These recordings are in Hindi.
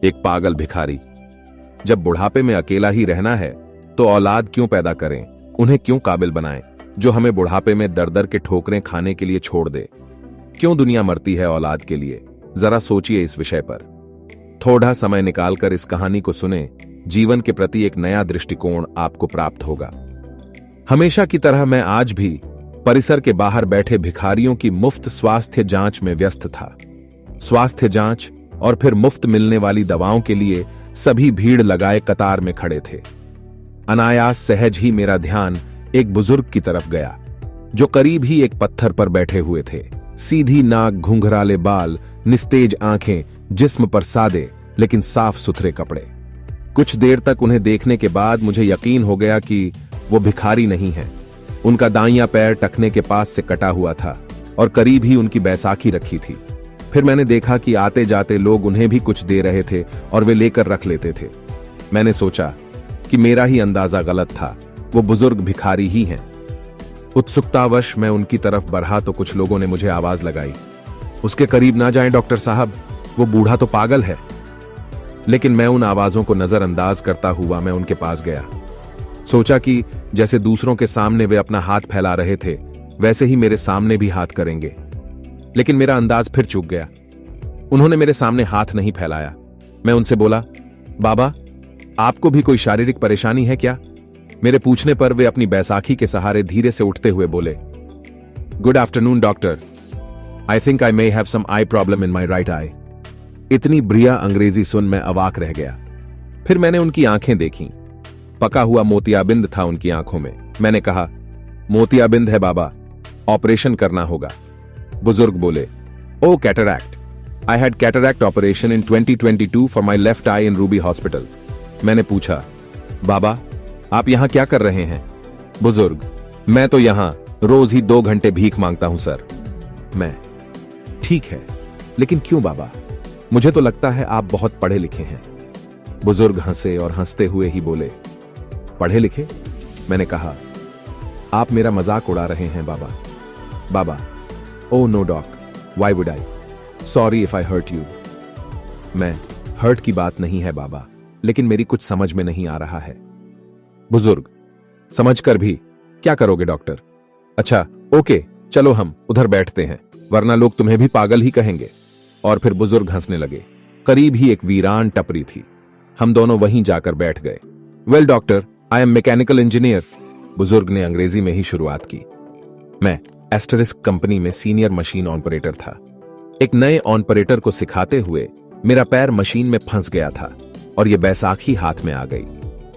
एक पागल भिखारी। जब बुढ़ापे में अकेला ही रहना है तो औलाद क्यों पैदा करें, उन्हें क्यों काबिल बनाएं जो हमें बुढ़ापे में दर दर के ठोकरें खाने के लिए छोड़ दे। क्यों दुनिया मरती है औलाद के लिए? जरा सोचिए इस विषय पर। थोड़ा समय निकालकर इस कहानी को सुने, जीवन के प्रति एक नया दृष्टिकोण आपको प्राप्त होगा। हमेशा की तरह मैं आज भी परिसर के बाहर बैठे भिखारियों की मुफ्त स्वास्थ्य जांच में व्यस्त था। स्वास्थ्य जांच और फिर मुफ्त मिलने वाली दवाओं के लिए सभी भीड़ लगाए कतार में खड़े थे। अनायास सहज ही मेरा ध्यान एक बुजुर्ग की तरफ गया जो करीब ही एक पत्थर पर बैठे हुए थे। सीधी नाक, घुंघराले बाल, निस्तेज आंखें, जिस्म पर सादे लेकिन साफ सुथरे कपड़े। कुछ देर तक उन्हें देखने के बाद मुझे यकीन हो गया कि वो भिखारी नहीं है। उनका दाहिना पैर टखने के पास से कटा हुआ था और करीब ही उनकी बैसाखी रखी थी। फिर मैंने देखा कि आते जाते लोग उन्हें भी कुछ दे रहे थे और वे लेकर रख लेते थे। मैंने सोचा कि मेरा ही अंदाजा गलत था, वो बुजुर्ग भिखारी ही हैं। उत्सुकतावश मैं उनकी तरफ बढ़ा तो कुछ लोगों ने मुझे आवाज लगाई, उसके करीब ना जाएं डॉक्टर साहब, वो बूढ़ा तो पागल है। लेकिन मैं उन आवाजों को नजरअंदाज करता हुआ मैं उनके पास गया। सोचा कि जैसे दूसरों के सामने वे अपना हाथ फैला रहे थे वैसे ही मेरे सामने भी हाथ करेंगे। लेकिन मेरा अंदाज फिर चूक गया। उन्होंने मेरे सामने हाथ नहीं फैलाया। मैं उनसे बोला, बाबा आपको भी कोई शारीरिक परेशानी है क्या? मेरे पूछने पर वे अपनी बैसाखी के सहारे धीरे से उठते हुए बोले, good afternoon doctor, I think I may have some eye problem in my right eye. इतनी बढ़िया अंग्रेजी सुन मैं अवाक रह गया। फिर मैंने उनकी आंखें देखीं। पका हुआ मोतियाबिंद था उनकी आंखों में। मैंने कहा, मोतियाबिंद है बाबा, ऑपरेशन करना होगा। बुजुर्ग बोले, oh cataract, I had cataract operation in 2022 for my left eye in Ruby hospital. मैंने पूछा, बाबा आप यहां क्या कर रहे हैं? बुजुर्ग, मैं तो यहां रोज ही 2 घंटे भीख मांगता हूं सर। मैं, ठीक है, लेकिन क्यों बाबा? मुझे तो लगता है आप बहुत पढ़े लिखे हैं। बुजुर्ग हंसे और हंसते हुए ही बोले, पढ़े लिखे? मैंने कहा, आप मेरा मजाक उड़ा रहे हैं बाबा। बाबा, oh no doc, why would I? Sorry if I hurt you. मैं, हर्ट की बात नहीं है बाबा, लेकिन मेरी कुछ समझ में नहीं आ रहा है। बुजुर्ग, समझकर भी क्या करोगे डॉक्टर? अच्छा ओके, चलो हम उधर बैठते हैं, वरना लोग तुम्हें भी पागल ही कहेंगे। और फिर बुजुर्ग हंसने लगे। करीब ही एक वीरान टपरी थी। हम दोनों वहीं जाकर बैठ गए। Well doctor, I am mechanical engineer. बुजुर्ग ने अंग्रेजी में ही शुरुआत की। मैं एस्टरिस्क कंपनी में सीनियर मशीन ऑपरेटर था। एक नए ऑपरेटर को सिखाते हुए मेरा पैर मशीन में फंस गया था और यह बैसाखी हाथ में आ गई।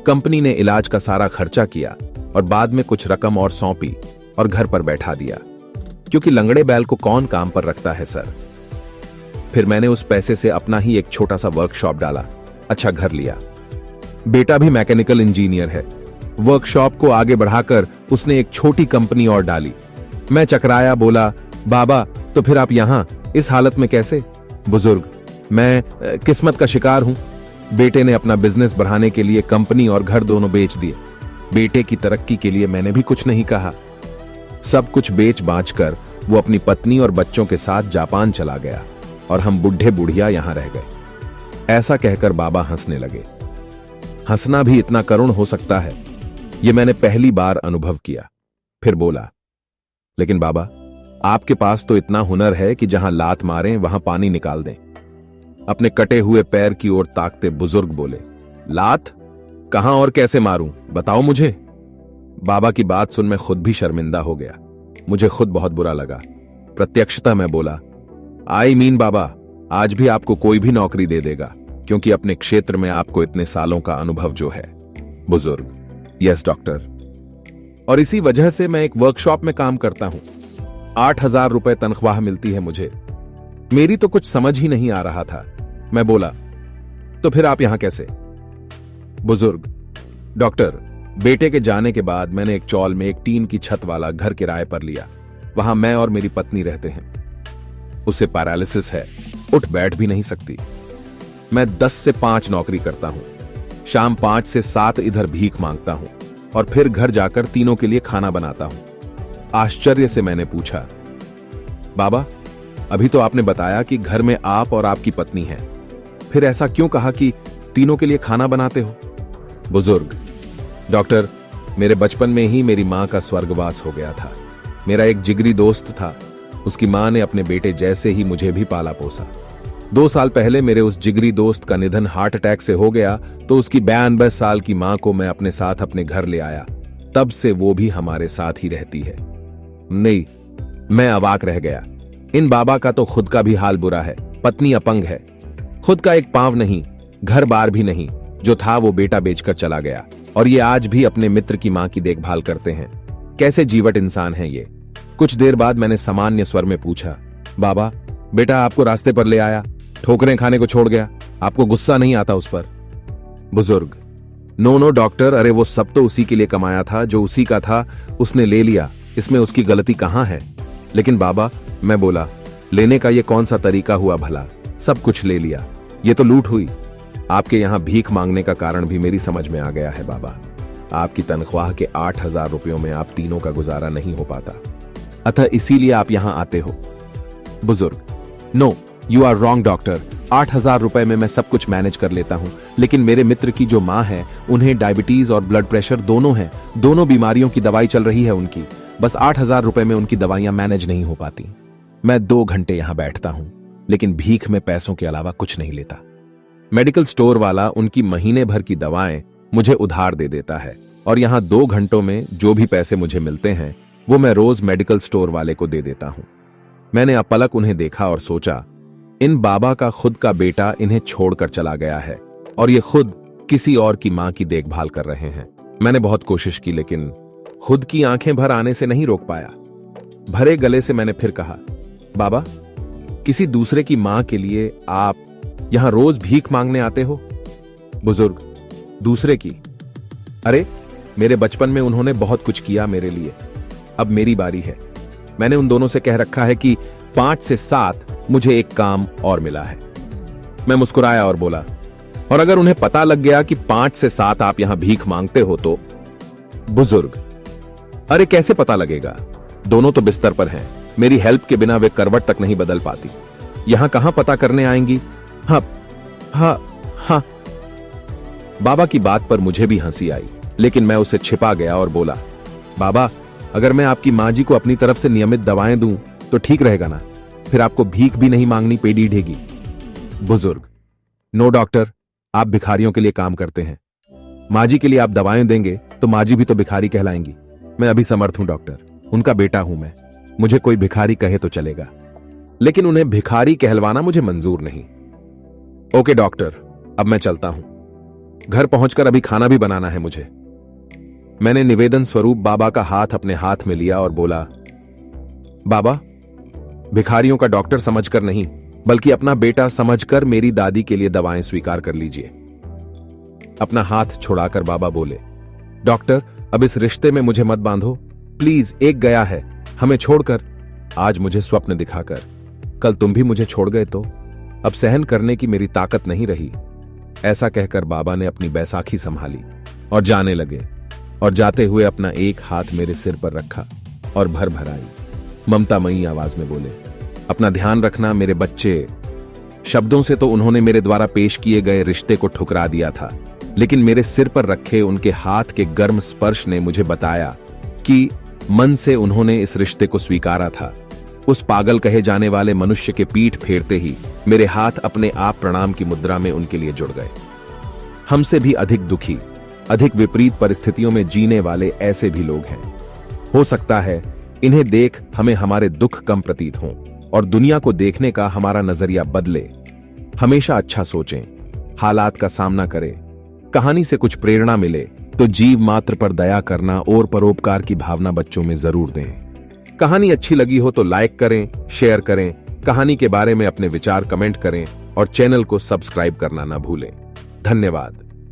कंपनी ने इलाज का सारा खर्चा किया और बाद में कुछ रकम और सौंपी और घर पर बैठा दिया, क्योंकि लंगड़े बैल को कौन काम पर रखता है सर। फिर मैंने उस पैसे से अपना ही एक छोटा सा वर्कशॉप डाला, अच्छा घर लिया। बेटा भी मैकेनिकल इंजीनियर है। वर्कशॉप को आगे बढ़ाकर उसने एक छोटी कंपनी और डाली। मैं चकराया, बोला, बाबा तो फिर आप यहां इस हालत में कैसे? बुजुर्ग, मैं किस्मत का शिकार हूं। बेटे ने अपना बिजनेस बढ़ाने के लिए कंपनी और घर दोनों बेच दिए। बेटे की तरक्की के लिए मैंने भी कुछ नहीं कहा। सब कुछ बेच बांच कर वो अपनी पत्नी और बच्चों के साथ जापान चला गया और हम बुढ़े बुढ़िया यहां रह गए। ऐसा कहकर बाबा हंसने लगे। हंसना भी इतना करुण हो सकता है, यह मैंने पहली बार अनुभव किया। फिर बोला, लेकिन बाबा आपके पास तो इतना हुनर है कि जहां लात मारें वहां पानी निकाल दें। अपने कटे हुए पैर की ओर ताकते बुजुर्ग बोले, लात? कहां और कैसे मारूं, बताओ मुझे। बाबा की बात सुन मैं खुद भी शर्मिंदा हो गया। मुझे खुद बहुत बुरा लगा। प्रत्यक्षता मैं बोला, आई मीन बाबा, आज भी आपको कोई भी नौकरी दे देगा, क्योंकि अपने क्षेत्र में आपको इतने सालों का अनुभव जो है। बुजुर्ग, यस डॉक्टर, और इसी वजह से मैं एक वर्कशॉप में काम करता हूं। 8,000 रुपए तनख्वाह मिलती है मुझे। मेरी तो कुछ समझ ही नहीं आ रहा था। मैं बोला, तो फिर आप यहां कैसे? बुजुर्ग, डॉक्टर, बेटे के जाने के बाद मैंने एक चौल में एक टीन की छत वाला घर किराए पर लिया। वहां मैं और मेरी पत्नी रहते हैं। उसे पैरालिसिस है, उठ बैठ भी नहीं सकती। मैं 10 से 5 नौकरी करता हूं। शाम 5 से 7 इधर भीख मांगता हूं और फिर घर जाकर तीनों के लिए खाना बनाता हूं। आश्चर्य से मैंने पूछा, बाबा अभी तो आपने बताया कि घर में आप और आपकी पत्नी हैं, फिर ऐसा क्यों कहा कि तीनों के लिए खाना बनाते हो? बुजुर्ग, डॉक्टर, मेरे बचपन में ही मेरी मां का स्वर्गवास हो गया था। मेरा एक जिगरी दोस्त था, उसकी मां ने अपने बेटे जैसे ही मुझे भी पाला पोसा। 2 साल पहले मेरे उस जिगरी दोस्त का निधन हार्ट अटैक से हो गया तो उसकी 92 साल की मां को मैं अपने साथ अपने घर ले आया। तब से वो भी हमारे साथ ही रहती है। नहीं, मैं अवाक रह गया। इन बाबा का तो खुद का भी हाल बुरा है। पत्नी अपंग है, खुद का एक पांव नहीं, घर बार भी नहीं। जो था वो बेटा बेचकर चला गया और ये आज भी अपने मित्र की मां की देखभाल करते हैं। कैसे जीवट इंसान है ये। कुछ देर बाद मैंने सामान्य स्वर में पूछा, बाबा, बेटा आपको रास्ते पर ले आया, ठोकरें खाने को छोड़ गया, आपको गुस्सा नहीं आता उस पर? बुजुर्ग, नो डॉक्टर, अरे वो सब तो उसी के लिए कमाया था, जो उसी का था उसने ले लिया, इसमें उसकी गलती कहां है? लेकिन बाबा, मैं बोला, लेने का ये कौन सा तरीका हुआ भला? सब कुछ ले लिया, ये तो लूट हुई। आपके यहां भीख मांगने का कारण भी मेरी समझ में आ गया है बाबा। आपकी तनख्वाह के 8,000 रुपयों में आप तीनों का गुजारा नहीं हो पाता, अतः इसीलिए आप यहां आते हो। बुजुर्ग, no, you are wrong doctor. 8,000 रुपए में मैं सब कुछ मैनेज कर लेता हूं, लेकिन मेरे मित्र की जो मां है उन्हें डायबिटीज और ब्लड प्रेशर दोनों है। दोनों बीमारियों की दवाई चल रही है उनकी। बस 8,000 रुपए में उनकी दवाइयां मैनेज नहीं हो पाती। मैं 2 घंटे यहां बैठता हूं, लेकिन भीख में पैसों के अलावा कुछ नहीं लेता। मेडिकल स्टोर वाला उनकी महीने भर की दवाएं मुझे उधार दे देता है और यहां 2 घंटों में जो भी पैसे मुझे मिलते हैं वो मैं रोज मेडिकल स्टोर वाले को दे देता हूं। मैंने अपलक उन्हें देखा और सोचा, इन बाबा का खुद का बेटा इन्हें छोड़कर चला गया है और ये खुद किसी और की मां की देखभाल कर रहे हैं। मैंने बहुत कोशिश की, लेकिन खुद की आंखें भर आने से नहीं रोक पाया। भरे गले से मैंने फिर कहा, बाबा, किसी दूसरे की मां के लिए आप यहां रोज भीख मांगने आते हो? बुजुर्ग, दूसरे की? अरे, मेरे बचपन में उन्होंने बहुत कुछ किया मेरे लिए, अब मेरी बारी है। मैंने उन दोनों से कह रखा है कि 5 से 7 मुझे एक काम और मिला है। मैं मुस्कुराया और बोला, और अगर उन्हें पता लग गया कि 5 से 7 आप यहां भीख मांगते हो तो? बुजुर्ग, अरे कैसे पता लगेगा? दोनों तो बिस्तर पर हैं, मेरी हेल्प के बिना वे करवट तक नहीं बदल पाती। यहां कहां पता करने आएंगी? हाँ। बाबा की बात पर मुझे भी हंसी आई, लेकिन मैं उसे छिपा गया और बोला, बाबा, अगर मैं आपकी मां जी को अपनी तरफ से नियमित दवाएं दूं तो ठीक रहेगा ना? फिर आपको भीख भी नहीं मांगनी पेड़ी ढेगी। बुजुर्ग, नो डॉक्टर, आप भिखारियों के लिए काम करते हैं। मां जी के लिए आप दवाएं देंगे तो मां जी भी तो भिखारी कहलाएंगी। मैं अभी समर्थ हूं डॉक्टर, उनका बेटा हूं मैं। मुझे कोई भिखारी कहे तो चलेगा, लेकिन उन्हें भिखारी कहलवाना मुझे मंजूर नहीं। ओके डॉक्टर, अब मैं चलता हूं। घर पहुंचकर अभी खाना भी बनाना है मुझे। मैंने निवेदन स्वरूप बाबा का हाथ अपने हाथ में लिया और बोला, बाबा, भिखारियों का डॉक्टर समझकर नहीं, बल्कि अपना बेटा समझकर मेरी दादी के लिए दवाएं स्वीकार कर लीजिए। अपना हाथ छुड़ाकर बाबा बोले, डॉक्टर, अब इस रिश्ते में मुझे मत बांधो प्लीज। एक गया है हमें छोड़कर, आज मुझे स्वप्न दिखाकर, कल तुम भी मुझे छोड़ गए तो अब सहन करने की मेरी ताकत नहीं रही। ऐसा कहकर बाबा ने अपनी बैसाखी संभाली और जाने लगे, और जाते हुए अपना एक हाथ मेरे सिर पर रखा और भर भराई ममतामयी आवाज में बोले, अपना ध्यान रखना मेरे बच्चे। शब्दों से तो उन्होंने मेरे द्वारा पेश किए गए रिश्ते को ठुकरा दिया था, लेकिन मेरे सिर पर रखे उनके हाथ के गर्म स्पर्श ने मुझे बताया कि मन से उन्होंने इस रिश्ते को स्वीकारा था। उस पागल कहे जाने वाले मनुष्य के पीठ फेरते ही मेरे हाथ अपने आप प्रणाम की मुद्रा में उनके लिए जुड़ गए। हमसे भी अधिक दुखी, अधिक विपरीत परिस्थितियों में जीने वाले ऐसे भी लोग हैं। हो सकता है इन्हें देख हमें हमारे दुख कम प्रतीत हों और दुनिया को देखने का हमारा नजरिया बदले। हमेशा अच्छा सोचें, हालात का सामना करें। कहानी से कुछ प्रेरणा मिले तो जीव मात्र पर दया करना और परोपकार की भावना बच्चों में जरूर दें। कहानी अच्छी लगी हो तो लाइक करें, शेयर करें, कहानी के बारे में अपने विचार कमेंट करें और चैनल को सब्सक्राइब करना ना भूलें। धन्यवाद।